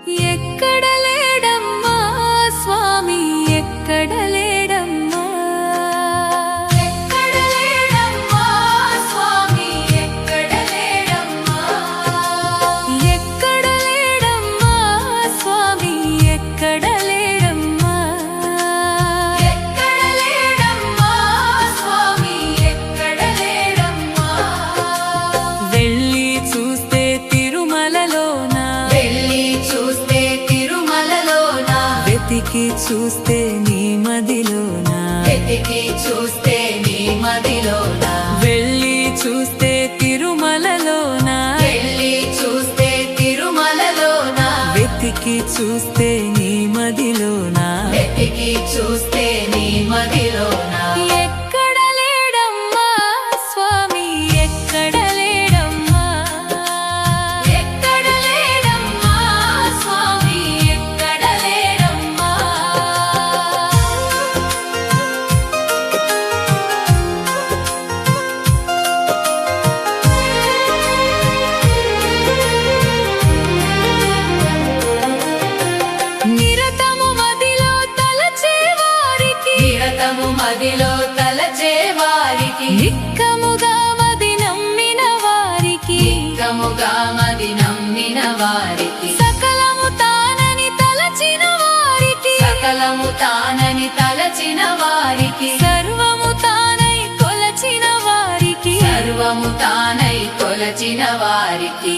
ఎక్కడ లేడమ్మా స్వామి ఎక్కడ లేడమ్మా ఎక్కడ లేడమ్మా స్వామి ఎక్కడ లేడమ్మా ఎక్కడ లేడమ్మా స్వామి ఎక్కడ లేడమ్మా ఎక్కడ లేడమ్మా స్వామి ఎక్కడ లేడమ్మా వెళ్ళి చూస్తే తిరుమలలోన వెతికి చూస్తే నీ మదిలోనా వెతికి చూస్తే నీ మదిలోనా వెళ్ళి చూస్తే తిరుమలలోనా వెళ్ళి చూస్తే తిరుమలలోనా వెతికి చూస్తే నీ మదిలోనా వెతికి చూస్తే నీ మదిలోనా ఎక్కడ లేడమ్మా స్వామి ఎక్కడ లేడమ్మా ఎక్కడ లేడమ్మా స్వామి ఎక్కడ లేడమ్మా నిరతము మదిలో తలచే వారికి నిక్కముగా మది నమ్మిన వారికి సకలము తానని తలచిన వారికి సర్వము తానై కొలచిన వారికి